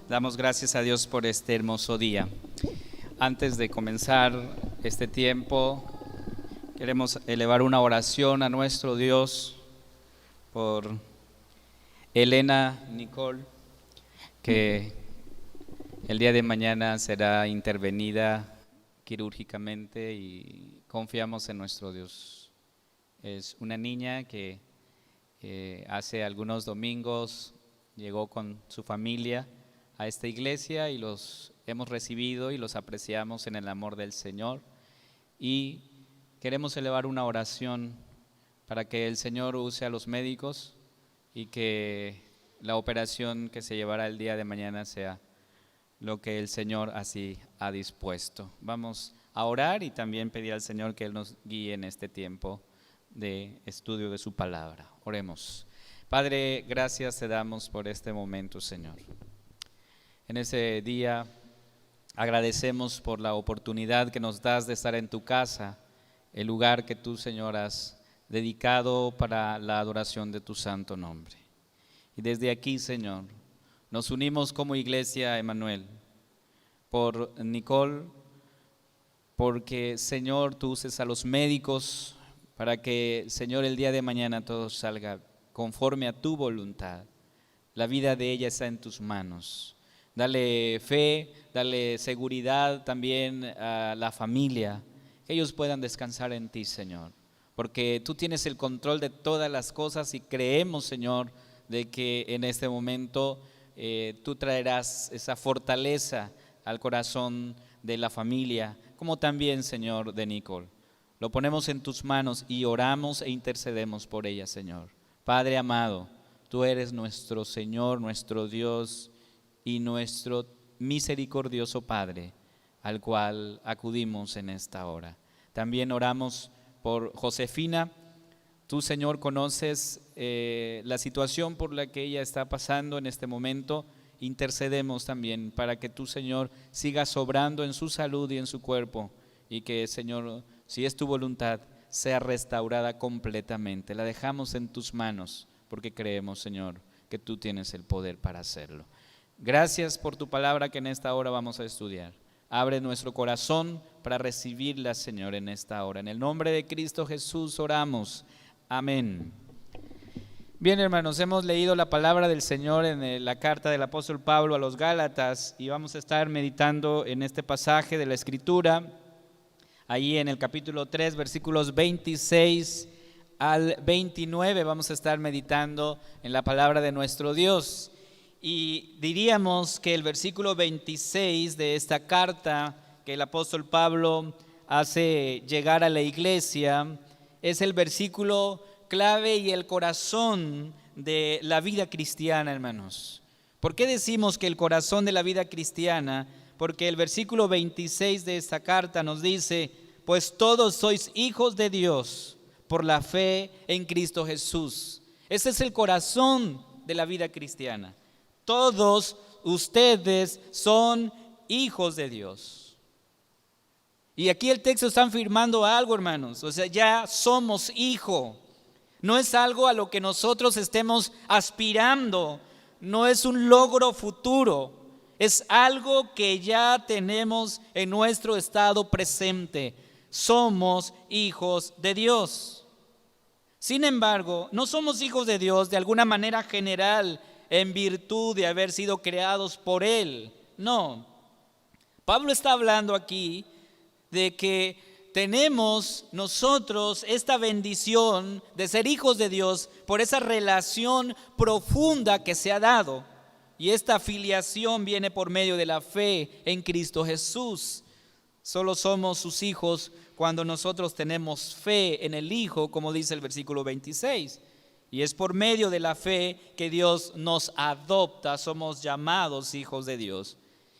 Damos gracias a Dios por este hermoso día. Antes de comenzar este tiempo, queremos elevar una oración a nuestro Dios por Elena Nicole, que el día de mañana será intervenida quirúrgicamente y confiamos en nuestro Dios. Es una niña que hace algunos domingos llegó con su familia a esta iglesia y los hemos recibido y los apreciamos en el amor del Señor, y queremos elevar una oración para que el Señor use a los médicos y que la operación que se llevará el día de mañana sea lo que el Señor así ha dispuesto. Vamos a orar y también pedir al Señor que Él nos guíe en este tiempo de estudio de su palabra. Oremos. Padre, gracias te damos por este momento, Señor. En ese día agradecemos por la oportunidad que nos das de estar en tu casa, el lugar que tú, Señor, has dedicado para la adoración de tu santo nombre. Y desde aquí, Señor, nos unimos como iglesia Emmanuel por Nicole, porque, Señor, tú uses a los médicos para que, Señor, el día de mañana todo salga conforme a tu voluntad. La vida de ella está en tus manos. Dale fe, dale seguridad también a la familia, que ellos puedan descansar en ti, Señor, porque tú tienes el control de todas las cosas y creemos, Señor, de que en este momento tú traerás esa fortaleza al corazón de la familia, como también, Señor, de Nicole. Lo ponemos en tus manos y oramos e intercedemos por ella, Señor. Padre amado, tú eres nuestro Señor, nuestro Dios y nuestro misericordioso Padre, al cual acudimos en esta hora. También oramos por Josefina. Tú, Señor, conoces la situación por la que ella está pasando en este momento. Intercedemos también para que tú, Señor, sigas obrando en su salud y en su cuerpo, y que, Señor, si es tu voluntad, sea restaurada completamente. La dejamos en tus manos porque creemos, Señor, que tú tienes el poder para hacerlo. Gracias por tu palabra que en esta hora vamos a estudiar. Abre nuestro corazón para recibirla, Señor, en esta hora. En el nombre de Cristo Jesús oramos. Amén. Bien, hermanos, hemos leído la palabra del Señor en la carta del apóstol Pablo a los Gálatas y vamos a estar meditando en este pasaje de la Escritura. Ahí en el capítulo 3, versículos 26 al 29, vamos a estar meditando en la palabra de nuestro Dios. Y diríamos que el versículo 26 de esta carta que el apóstol Pablo hace llegar a la iglesia es el versículo clave y el corazón de la vida cristiana, hermanos. ¿Por qué decimos que el corazón de la vida cristiana? Porque el versículo 26 de esta carta nos dice: pues todos sois hijos de Dios por la fe en Cristo Jesús. Ese es el corazón de la vida cristiana. Todos ustedes son hijos de Dios. Y aquí el texto está afirmando algo, hermanos. O sea, ya somos hijos. No es algo a lo que nosotros estemos aspirando. No es un logro futuro. Es algo que ya tenemos en nuestro estado presente. Somos hijos de Dios. Sin embargo, no somos hijos de Dios de alguna manera general en virtud de haber sido creados por Él. No. Pablo está hablando aquí de que tenemos nosotros esta bendición de ser hijos de Dios por esa relación profunda que se ha dado. Y esta filiación viene por medio de la fe en Cristo Jesús. Solo somos sus hijos cuando nosotros tenemos fe en el Hijo, como dice el versículo 26. Y es por medio de la fe que Dios nos adopta, somos llamados hijos de Dios.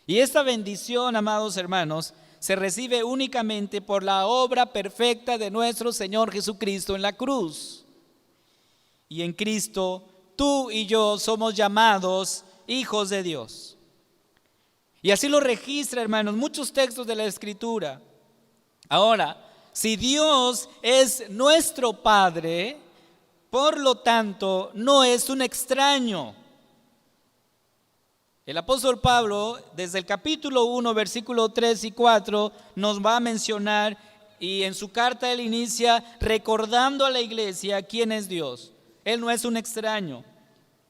Y esta bendición, amados hermanos, se recibe únicamente por la obra perfecta de nuestro Señor Jesucristo en la cruz. Y en Cristo, tú y yo somos llamados hijos de Dios. Y así lo registra, hermanos, muchos textos de la Escritura. Ahora, si Dios es nuestro Padre, por lo tanto, no es un extraño. El apóstol Pablo, desde el capítulo 1, versículo 3 y 4, nos va a mencionar, y en su carta él inicia recordando a la iglesia quién es Dios. Él no es un extraño,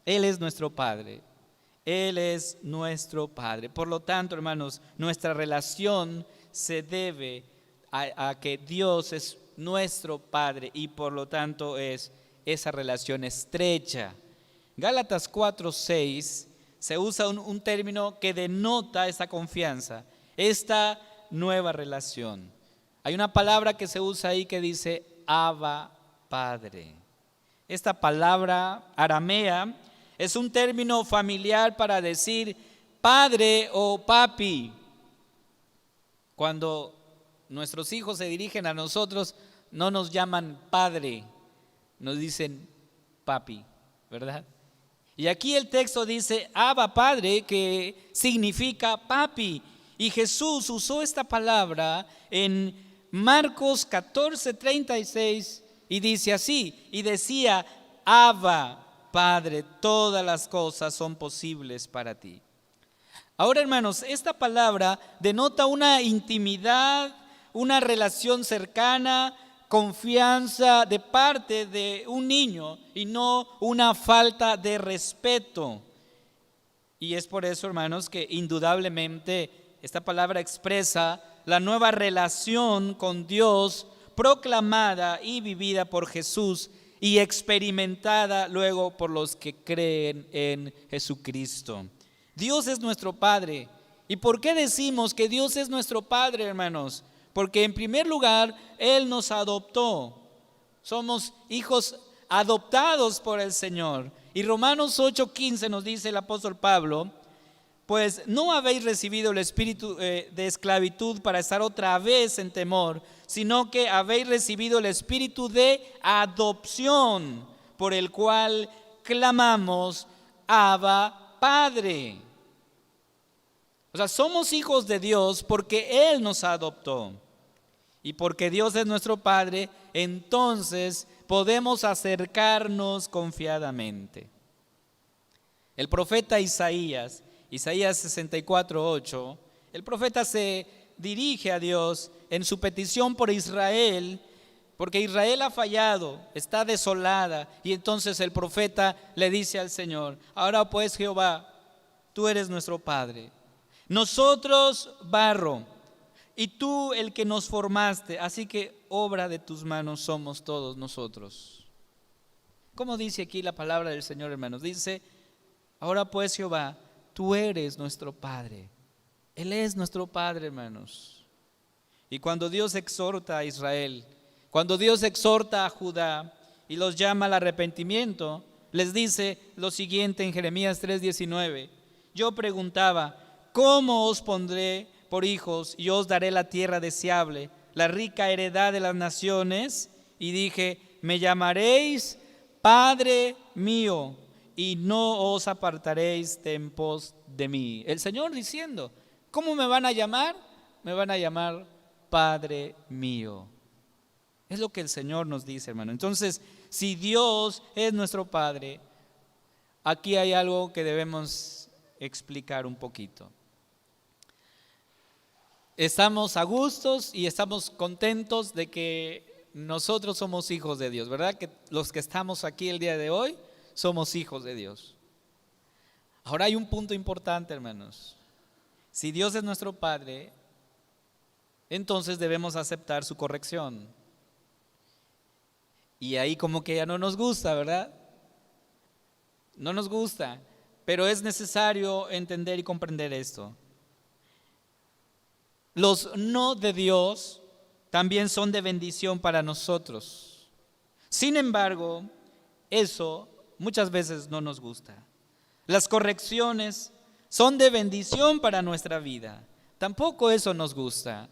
Él es nuestro Padre. Él es nuestro Padre. Por lo tanto, hermanos, nuestra relación se debe a que Dios es nuestro Padre y por lo tanto es esa relación estrecha. Gálatas 4:6 se usa un término que denota esta confianza, esta nueva relación. Hay una palabra que se usa ahí que dice Abba Padre. Esta palabra aramea es un término familiar para decir padre o papi. Cuando nuestros hijos se dirigen a nosotros, no nos llaman padre, nos dicen papi, ¿verdad? Y aquí el texto dice Abba Padre, que significa papi. Y Jesús usó esta palabra en Marcos 14:36 y dice así, y decía Abba Padre, todas las cosas son posibles para ti. Ahora, hermanos, esta palabra denota una intimidad, una relación cercana, confianza de parte de un niño y no una falta de respeto. Y es por eso, hermanos, que indudablemente esta palabra expresa la nueva relación con Dios proclamada y vivida por Jesús y experimentada luego por los que creen en Jesucristo. Dios es nuestro Padre. ¿Y por qué decimos que Dios es nuestro Padre, hermanos? Porque en primer lugar, Él nos adoptó. Somos hijos adoptados por el Señor. Y Romanos 8:15 nos dice el apóstol Pablo, pues no habéis recibido el espíritu de esclavitud para estar otra vez en temor, sino que habéis recibido el espíritu de adopción, por el cual clamamos, Abba, Padre. O sea, somos hijos de Dios porque Él nos adoptó. Y porque Dios es nuestro Padre, entonces podemos acercarnos confiadamente. El profeta Isaías 64:8, el profeta se dirige a Dios en su petición por Israel, porque Israel ha fallado, está desolada, y entonces el profeta le dice al Señor, ahora pues Jehová, tú eres nuestro Padre, nosotros barro, y tú el que nos formaste, así que obra de tus manos somos todos nosotros. ¿Cómo dice aquí la palabra del Señor, hermanos? Dice, ahora pues Jehová, tú eres nuestro Padre. Él es nuestro Padre, hermanos. Y cuando Dios exhorta a Israel, cuando Dios exhorta a Judá y los llama al arrepentimiento, les dice lo siguiente en Jeremías 3:19. Yo preguntaba, ¿cómo os pondré por hijos y os daré la tierra deseable, la rica heredad de las naciones? Y dije, me llamaréis Padre mío, y no os apartaréis de en pos de mí. El Señor diciendo, ¿cómo me van a llamar? Me van a llamar Padre mío. Es lo que el Señor nos dice, hermano. Entonces, si Dios es nuestro Padre, aquí hay algo que debemos explicar un poquito. Estamos a gustos y estamos contentos de que nosotros somos hijos de Dios, ¿verdad? Que los que estamos aquí el día de hoy somos hijos de Dios. Ahora hay un punto importante, hermanos. Si Dios es nuestro Padre, entonces debemos aceptar su corrección. Y ahí como que ya no nos gusta, ¿verdad? No nos gusta, pero es necesario entender y comprender esto. Los no de Dios también son de bendición para nosotros. Sin embargo, eso muchas veces no nos gusta. Las correcciones son de bendición para nuestra vida. Tampoco eso nos gusta.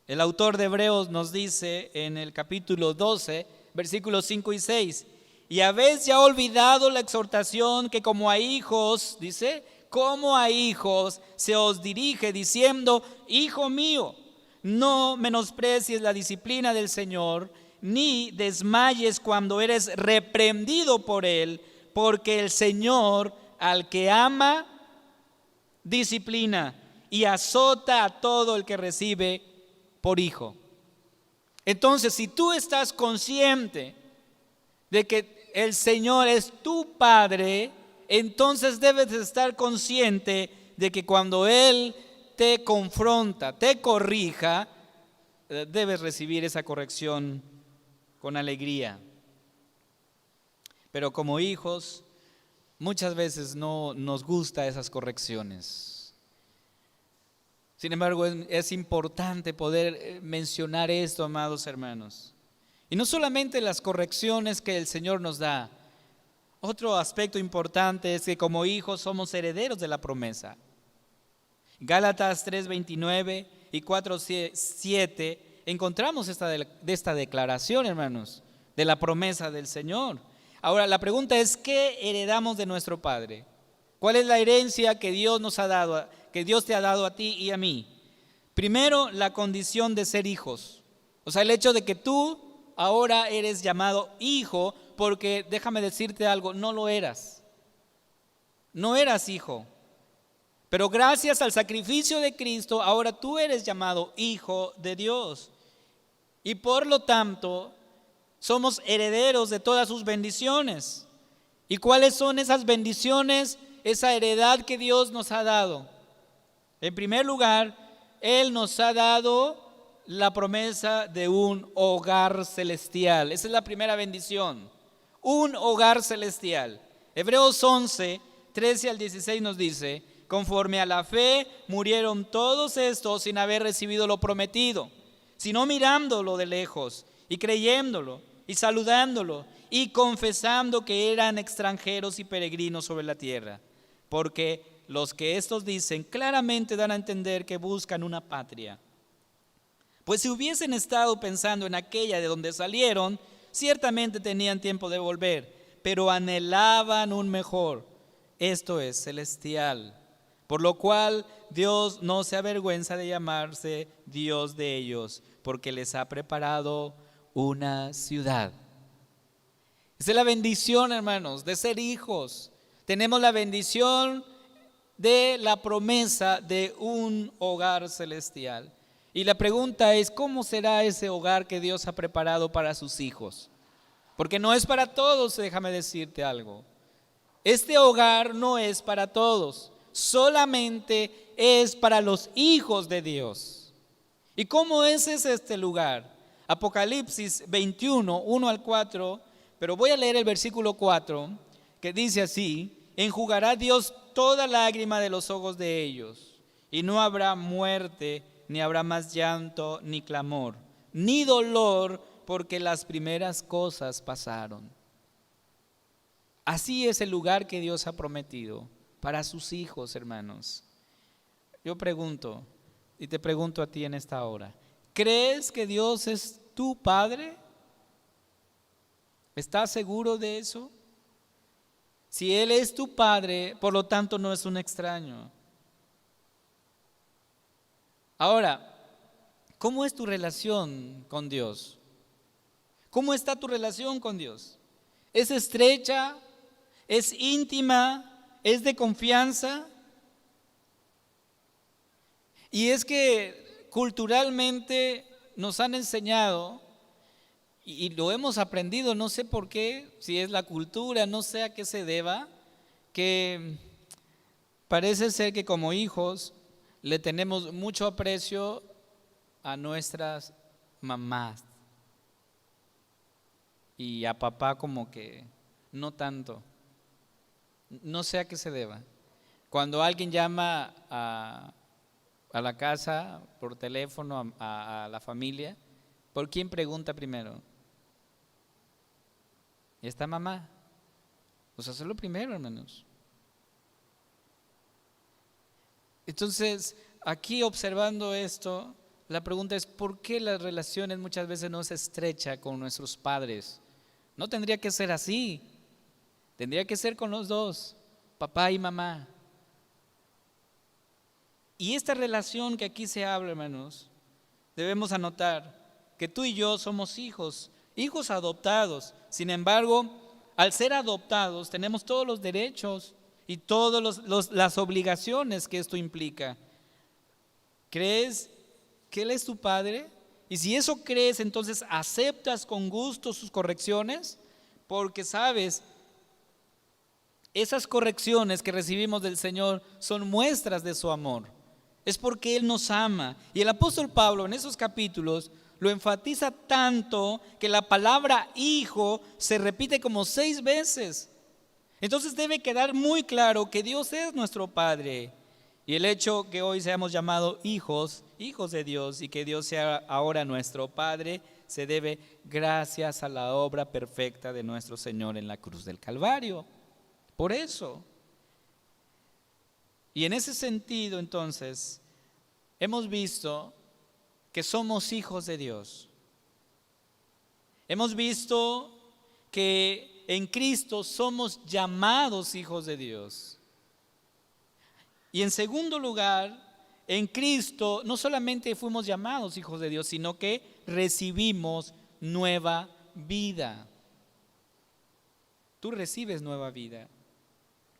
El autor de Hebreos nos dice en el capítulo 12, versículos 5 y 6, y habéis ya olvidado la exhortación que como a hijos, dice, como a hijos se os dirige diciendo, hijo mío, no menosprecies la disciplina del Señor, ni desmayes cuando eres reprendido por Él, porque el Señor al que ama, disciplina y azota a todo el que recibe por hijo. Entonces, si tú estás consciente de que el Señor es tu Padre, entonces debes estar consciente de que cuando Él te confronta, te corrija, debes recibir esa corrección con alegría. Pero como hijos, muchas veces no nos gustan esas correcciones. Sin embargo, es importante poder mencionar esto, amados hermanos. Y no solamente las correcciones que el Señor nos da. Otro aspecto importante es que como hijos somos herederos de la promesa. Gálatas 3:29 y 4:7 encontramos esta declaración, hermanos, de la promesa del Señor. Ahora, la pregunta es, ¿qué heredamos de nuestro Padre? ¿Cuál es la herencia que Dios nos ha dado, que Dios te ha dado a ti y a mí? Primero, la condición de ser hijos. O sea, el hecho de que tú ahora eres llamado hijo, porque déjame decirte algo, no lo eras. No eras hijo. Pero gracias al sacrificio de Cristo, ahora tú eres llamado hijo de Dios. Y por lo tanto, somos herederos de todas sus bendiciones. ¿Y cuáles son esas bendiciones? Esa heredad que Dios nos ha dado. En primer lugar, Él nos ha dado la promesa de un hogar celestial. Esa es la primera bendición. Un hogar celestial. Hebreos 11, 13 al 16 nos dice: conforme a la fe murieron todos estos sin haber recibido lo prometido, sino mirándolo de lejos y creyéndolo y saludándolo y confesando que eran extranjeros y peregrinos sobre la tierra. Porque los que estos dicen claramente dan a entender que buscan una patria. Pues si hubiesen estado pensando en aquella de donde salieron, ciertamente tenían tiempo de volver, pero anhelaban un mejor, esto es celestial. Por lo cual Dios no se avergüenza de llamarse Dios de ellos, porque les ha preparado una ciudad. Esa es la bendición, hermanos, de ser hijos. Tenemos la bendición de la promesa de un hogar celestial. Y la pregunta es, ¿cómo será ese hogar que Dios ha preparado para sus hijos? Porque no es para todos, déjame decirte algo. Este hogar no es para todos, solamente es para los hijos de Dios. ¿Y cómo es este lugar? Apocalipsis 21, 1 al 4, pero voy a leer el versículo 4, que dice así: enjugará Dios toda lágrima de los ojos de ellos, y no habrá muerte, ni habrá más llanto, ni clamor, ni dolor, porque las primeras cosas pasaron. Así es el lugar que Dios ha prometido para sus hijos, hermanos. Yo pregunto, y te pregunto a ti en esta hora, ¿crees que Dios es tu Padre? ¿Estás seguro de eso? Si Él es tu Padre, por lo tanto no es un extraño. Ahora, ¿cómo es tu relación con Dios? ¿Cómo está tu relación con Dios? ¿Es estrecha? ¿Es íntima? ¿Es de confianza? Y es que culturalmente nos han enseñado, y lo hemos aprendido, no sé por qué, si es la cultura, no sé a qué se deba, que parece ser que como hijos le tenemos mucho aprecio a nuestras mamás y a papá como que no tanto. No sé a qué se deba. Cuando alguien llama a la casa por teléfono, a la familia, ¿por quién pregunta primero? ¿Y está mamá? Pues hacerlo primero, hermanos. Entonces, aquí observando esto, la pregunta es: ¿por qué las relaciones muchas veces no se estrechan con nuestros padres? No tendría que ser así. Tendría que ser con los dos, papá y mamá. Y esta relación que aquí se habla, hermanos, debemos anotar que tú y yo somos hijos adoptados. Sin embargo, al ser adoptados tenemos todos los derechos y todas las obligaciones que esto implica. ¿Crees que Él es tu Padre? Y si eso crees, entonces aceptas con gusto sus correcciones, porque sabes, esas correcciones que recibimos del Señor son muestras de su amor. Es porque Él nos ama. Y el apóstol Pablo en esos capítulos lo enfatiza tanto que la palabra hijo se repite como 6 veces. Entonces debe quedar muy claro que Dios es nuestro Padre. Y el hecho que hoy seamos llamados hijos de Dios, y que Dios sea ahora nuestro Padre, se debe gracias a la obra perfecta de nuestro Señor en la cruz del Calvario. Por eso. Y en ese sentido, entonces, hemos visto que somos hijos de Dios. Hemos visto que en Cristo somos llamados hijos de Dios. Y en segundo lugar, en Cristo no solamente fuimos llamados hijos de Dios, sino que recibimos nueva vida. Tú recibes nueva vida.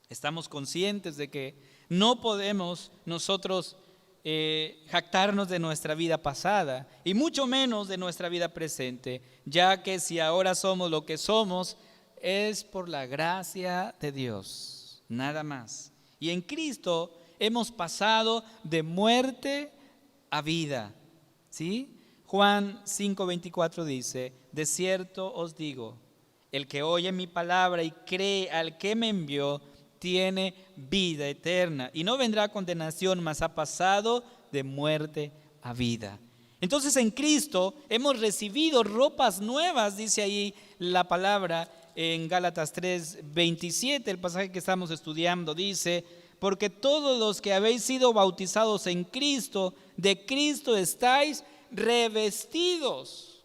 Estamos conscientes de que no podemos nosotros jactarnos de nuestra vida pasada y mucho menos de nuestra vida presente, ya que si ahora somos lo que somos es por la gracia de Dios, nada más. Y en Cristo hemos pasado de muerte a vida, ¿sí? Juan 5:24 dice: de cierto os digo, el que oye mi palabra y cree al que me envió, tiene vida eterna y no vendrá a condenación, mas ha pasado de muerte a vida. Entonces en Cristo hemos recibido ropas nuevas, dice ahí la palabra en Gálatas 3:27, el pasaje que estamos estudiando dice: porque todos los que habéis sido bautizados en Cristo, de Cristo estáis revestidos.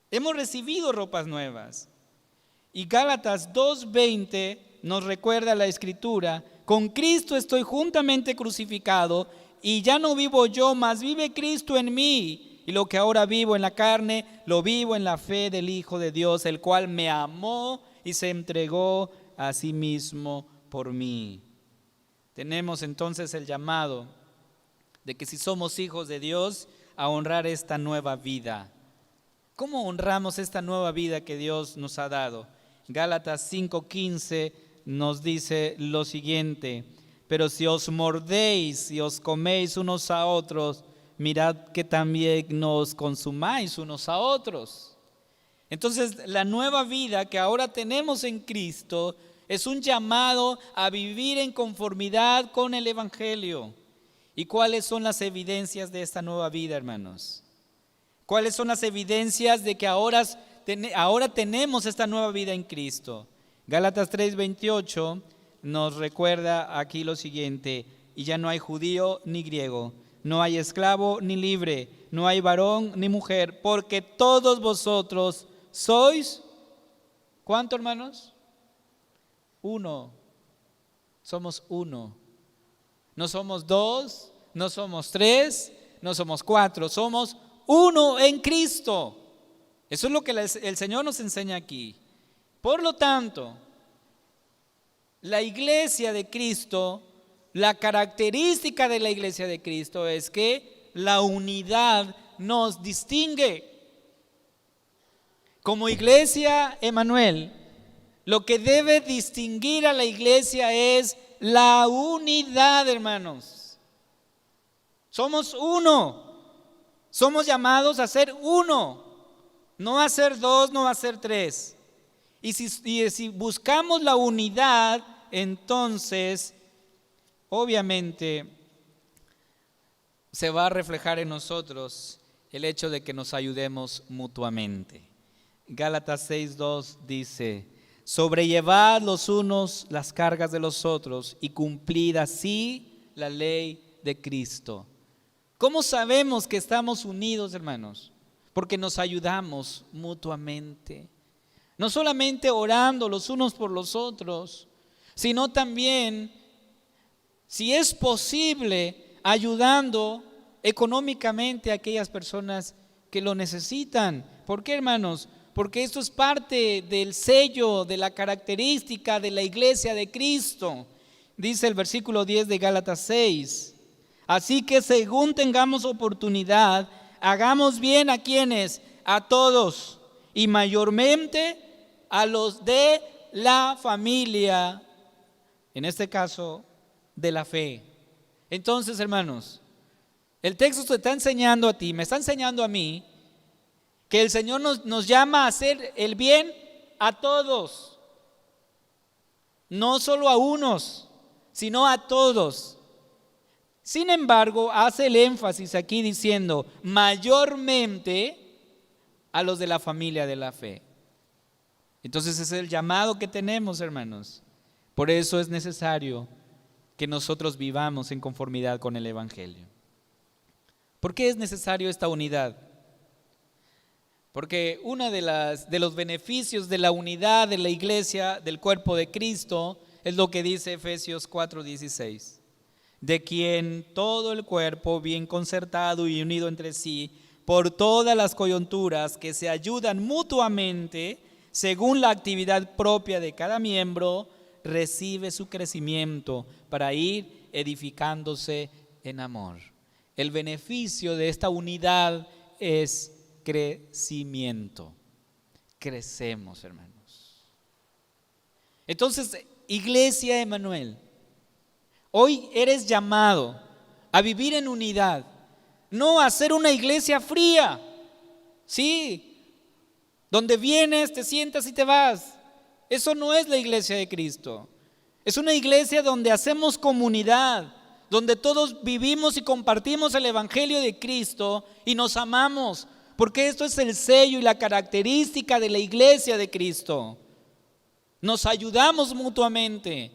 Hemos recibido ropas nuevas. Y Gálatas 2:20 nos recuerda la Escritura: con Cristo estoy juntamente crucificado, y ya no vivo yo, mas vive Cristo en mí. Y lo que ahora vivo en la carne, lo vivo en la fe del Hijo de Dios, el cual me amó y se entregó a sí mismo por mí. Tenemos entonces el llamado de que si somos hijos de Dios, a honrar esta nueva vida. ¿Cómo honramos esta nueva vida que Dios nos ha dado? Gálatas 5:15 nos dice lo siguiente: pero si os mordéis y os coméis unos a otros, mirad que también no os consumáis unos a otros. Entonces la nueva vida que ahora tenemos en Cristo es un llamado a vivir en conformidad con el Evangelio. ¿Y cuáles son las evidencias de esta nueva vida, hermanos? ¿Cuáles son las evidencias de que ahora tenemos esta nueva vida en Cristo? Gálatas 3:28 nos recuerda aquí lo siguiente: y ya no hay judío ni griego, no hay esclavo ni libre, no hay varón ni mujer, porque todos vosotros sois, ¿cuánto, hermanos? Uno. Somos uno. No somos 2, no somos 3, no somos 4, somos uno en Cristo. Eso es lo que el Señor nos enseña aquí. Por lo tanto, la iglesia de Cristo, la característica de la iglesia de Cristo es que la unidad nos distingue. Como iglesia Emanuel, lo que debe distinguir a la iglesia es la unidad, hermanos. Somos uno. Somos llamados a ser uno. No a ser 2, no a ser 3. Y si buscamos la unidad, entonces, obviamente, se va a reflejar en nosotros el hecho de que nos ayudemos mutuamente. Gálatas 6:2 dice: sobrellevad los unos las cargas de los otros y cumplid así la ley de Cristo. ¿Cómo sabemos que estamos unidos, hermanos? Porque nos ayudamos mutuamente. No solamente orando los unos por los otros, sino también, si es posible, ayudando económicamente a aquellas personas que lo necesitan. ¿Por qué, hermanos? porque esto es parte del sello, de la característica de la iglesia de Cristo. Dice el versículo 10 de Gálatas 6. Así que según tengamos oportunidad, hagamos bien a quienes, a todos, y mayormente a los de la familia, en este caso de la fe. Entonces, hermanos, el texto te está enseñando a ti, me está enseñando a mí, que el Señor nos llama a hacer el bien a todos, no solo a unos, sino a todos. Sin embargo, hace el énfasis aquí diciendo mayormente a los de la familia de la fe. Entonces ese es el llamado que tenemos, hermanos. Por eso es necesario que nosotros vivamos en conformidad con el Evangelio. ¿Por qué es necesario esta unidad? Porque uno de los beneficios de la unidad de la iglesia, del cuerpo de Cristo, es lo que dice Efesios 4:16. De quien todo el cuerpo, bien concertado y unido entre sí, por todas las coyunturas que se ayudan mutuamente, según la actividad propia de cada miembro, recibe su crecimiento para ir edificándose en amor. El beneficio de esta unidad es crecimiento. Crecemos, hermanos. Entonces, Iglesia Emmanuel, hoy eres llamado a vivir en unidad, no a ser una iglesia fría, sí, donde vienes, te sientas y te vas. Eso no es la iglesia de Cristo. Es una iglesia donde hacemos comunidad, donde todos vivimos y compartimos el Evangelio de Cristo y nos amamos, porque esto es el sello y la característica de la iglesia de Cristo. Nos ayudamos mutuamente.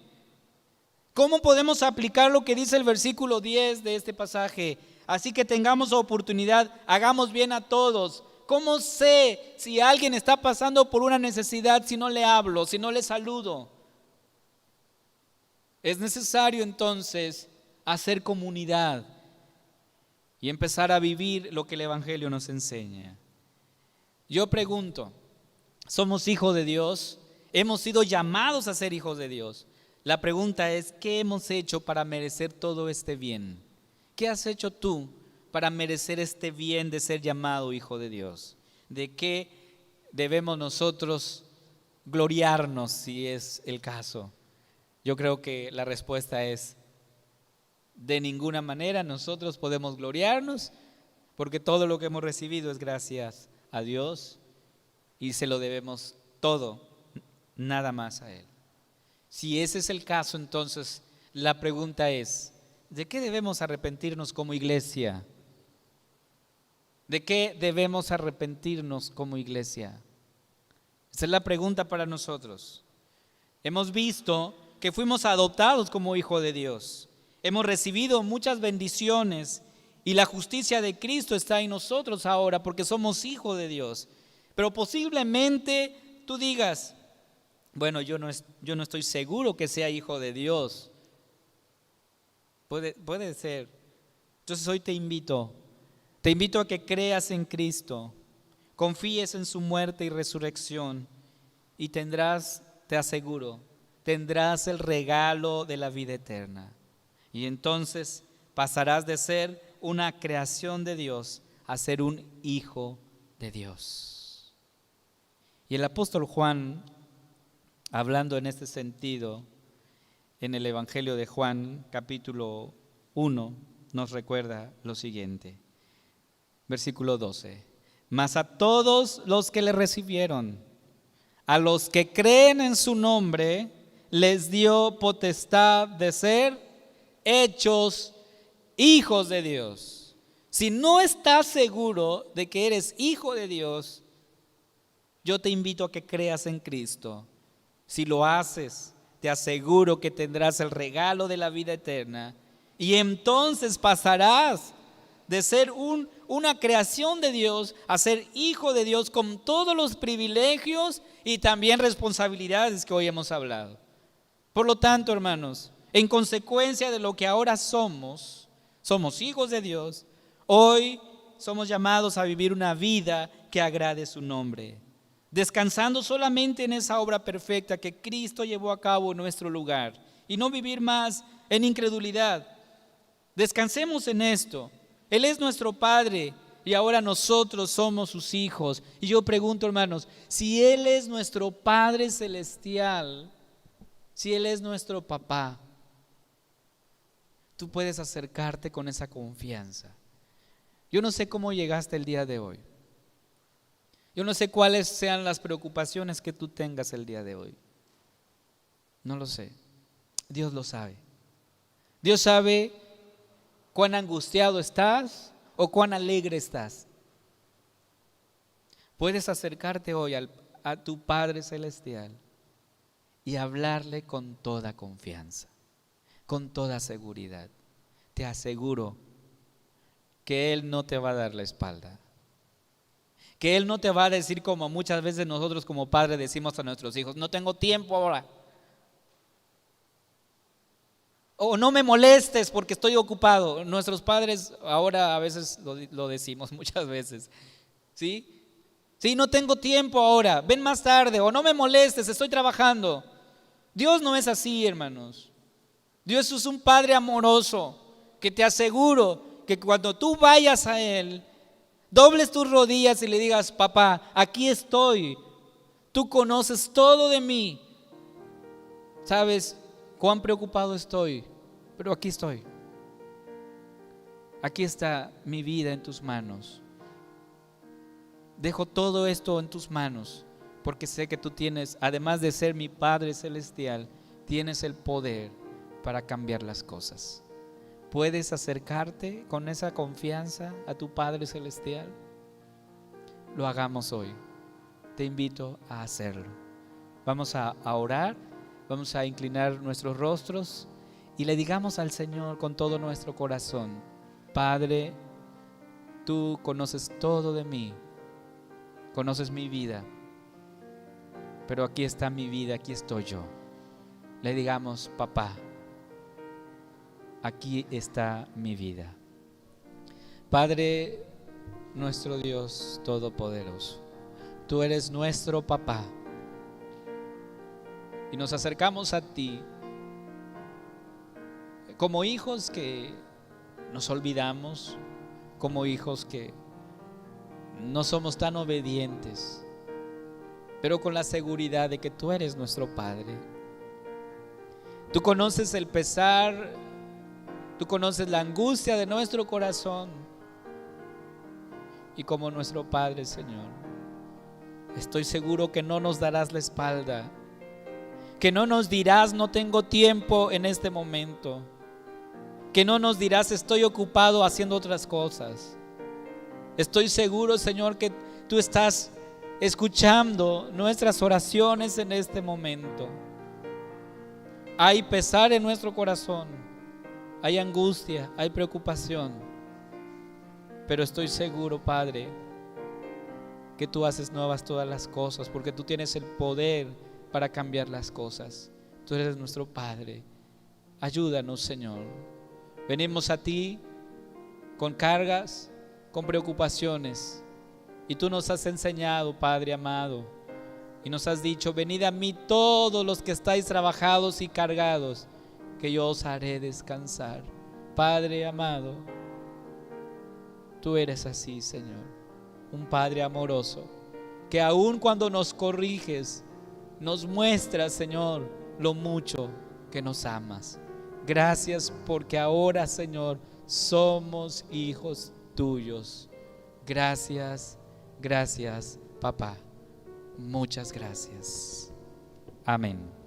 ¿Cómo podemos aplicar lo que dice el versículo 10 de este pasaje? Así que tengamos oportunidad, hagamos bien a todos. ¿Cómo sé si alguien está pasando por una necesidad si no le hablo, si no le saludo? Es necesario entonces hacer comunidad y empezar a vivir lo que el Evangelio nos enseña. Yo pregunto, ¿somos hijos de Dios? ¿Hemos sido llamados a ser hijos de Dios? La pregunta es, ¿qué hemos hecho para merecer todo este bien? ¿Qué has hecho tú para merecer este bien de ser llamado hijo de Dios? ¿De qué debemos nosotros gloriarnos si es el caso? Yo creo que la respuesta es, de ninguna manera nosotros podemos gloriarnos, porque todo lo que hemos recibido es gracias a Dios y se lo debemos todo, nada más a Él. Si ese es el caso, entonces la pregunta es, ¿de qué debemos arrepentirnos como iglesia? ¿De qué debemos arrepentirnos como iglesia? Esa es la pregunta para nosotros. Hemos visto que fuimos adoptados como hijo de Dios. Hemos recibido muchas bendiciones y la justicia de Cristo está en nosotros ahora porque somos hijos de Dios. Pero posiblemente tú digas, bueno, yo no estoy seguro que sea hijo de Dios. Puede ser. Entonces hoy te invito a que creas en Cristo, confíes en su muerte y resurrección y tendrás, te aseguro, tendrás el regalo de la vida eterna. Y entonces pasarás de ser una creación de Dios a ser un hijo de Dios. Y el apóstol Juan, hablando en este sentido, en el Evangelio de Juan, capítulo 1, nos recuerda lo siguiente. Versículo 12. Mas a todos los que le recibieron, a los que creen en su nombre, les dio potestad de ser hechos hijos de Dios. Si no estás seguro de que eres hijo de Dios, yo te invito a que creas en Cristo. Si lo haces, te aseguro que tendrás el regalo de la vida eterna y entonces pasarás de ser una creación de Dios a ser hijo de Dios con todos los privilegios y también responsabilidades que hoy hemos hablado. Por lo tanto, hermanos, en consecuencia de lo que ahora somos hijos de Dios, hoy somos llamados a vivir una vida que agrade su nombre. descansando solamente en esa obra perfecta que Cristo llevó a cabo en nuestro lugar, y no vivir más en incredulidad. Descansemos en esto. Él es nuestro Padre y ahora nosotros somos sus hijos. Y yo pregunto, hermanos, si Él es nuestro Padre celestial, si Él es nuestro papá, tú puedes acercarte con esa confianza. Yo no sé cómo llegaste el día de hoy. Yo no sé cuáles sean las preocupaciones que tú tengas el día de hoy. No lo sé. Dios lo sabe. Dios sabe cuán angustiado estás o cuán alegre estás. Puedes acercarte hoy a tu Padre Celestial y hablarle con toda confianza, con toda seguridad. Te aseguro que Él no te va a dar la espalda, que Él no te va a decir como muchas veces nosotros como padres decimos a nuestros hijos: no tengo tiempo ahora, o no me molestes porque estoy ocupado. Nuestros padres ahora a veces lo decimos muchas veces, ¿sí? Sí, no tengo tiempo ahora, ven más tarde, o no me molestes, estoy trabajando. Dios no es así, hermanos. Dios es un Padre amoroso que te aseguro que cuando tú vayas a Él, dobles tus rodillas y le digas: papá, aquí estoy, tú conoces todo de mí, sabes cuán preocupado estoy, pero aquí estoy. Aquí está mi vida en tus manos. Dejo todo esto en tus manos porque sé que tú tienes, además de ser mi Padre Celestial, tienes el poder para cambiar las cosas. ¿Puedes acercarte con esa confianza a tu Padre Celestial? Lo hagamos hoy. Te invito a hacerlo. Vamos a orar, vamos a inclinar nuestros rostros y le digamos al Señor con todo nuestro corazón: Padre, tú conoces todo de mí, conoces mi vida, pero aquí está mi vida, aquí estoy yo. Le digamos: papá, aquí está mi vida. Padre nuestro Dios todopoderoso, tú eres nuestro papá y nos acercamos a ti como hijos que nos olvidamos, como hijos que no somos tan obedientes, pero con la seguridad de que tú eres nuestro Padre. Tú conoces el pesar, tú conoces la angustia de nuestro corazón, y como nuestro Padre, Señor, estoy seguro que no nos darás la espalda, que no nos dirás: no tengo tiempo en este momento, que no nos dirás: estoy ocupado haciendo otras cosas. Estoy seguro, Señor, que tú estás escuchando nuestras oraciones en este momento. Hay pesar en nuestro corazón, hay angustia, hay preocupación, pero estoy seguro, Padre, que tú haces nuevas todas las cosas, porque tú tienes el poder para cambiar las cosas. Tú eres nuestro Padre. Ayúdanos, Señor. Venimos a ti con cargas, con preocupaciones, y tú nos has enseñado, Padre amado, y nos has dicho: venid a mí todos los que estáis trabajados y cargados, que yo os haré descansar. Padre amado, tú eres así, Señor, un Padre amoroso, que aun cuando nos corriges, nos muestras, Señor, lo mucho que nos amas. Gracias porque ahora, Señor, somos hijos tuyos. Gracias, gracias, papá. Muchas gracias. Amén.